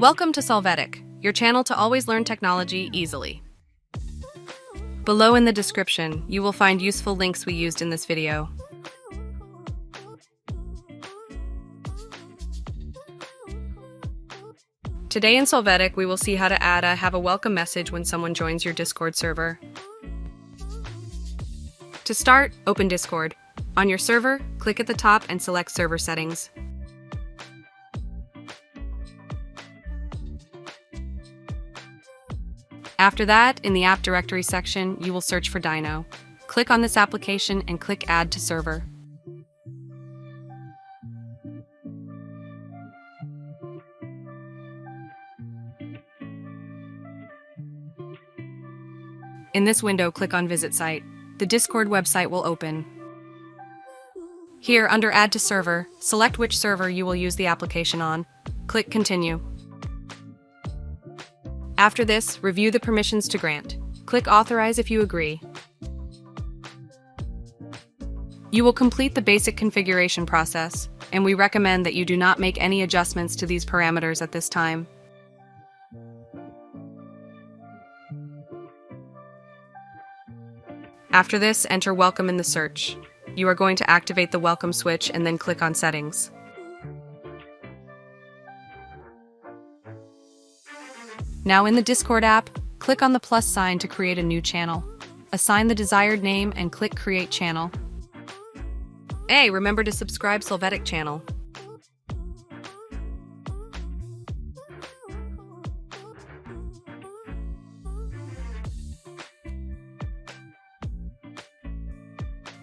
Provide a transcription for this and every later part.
Welcome to Solvetic, your channel to always learn technology easily. Below in the description, you will find useful links we used in this video. Today in Solvetic, we will see how to add a have a welcome message when someone joins your Discord server. To start, open Discord. On your server, click at the top and select Server Settings. After that, in the App Directory section, you will search for Dino. Click on this application and click Add to Server. In this window, click on Visit Site. The Discord website will open. Here, under Add to Server, select which server you will use the application on. Click Continue. After this, review the permissions to grant. Click Authorize if you agree. You will complete the basic configuration process, and we recommend that you do not make any adjustments to these parameters at this time. After this, enter Welcome in the search. You are going to activate the Welcome switch and then click on Settings. Now in the Discord app, click on the plus sign to create a new channel. Assign the desired name and click Create Channel. Hey, remember to subscribe Solvetic channel.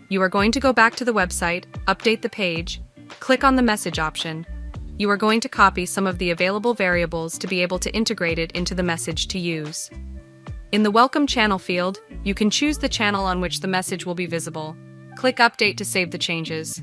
You are going to go back to the website, update the page, click on the message option. You are going to copy some of the available variables to be able to integrate it into the message to use. In the Welcome Channel field, you can choose the channel on which the message will be visible. Click Update to save the changes.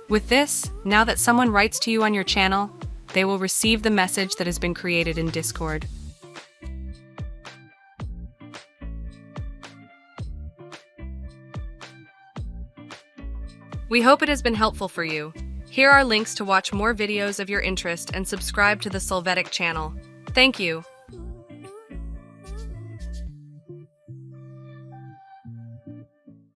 With this, now that someone writes to you on your channel, they will receive the message that has been created in Discord. We hope it has been helpful for you. Here are links to watch more videos of your interest and subscribe to the Solvetic channel. Thank you.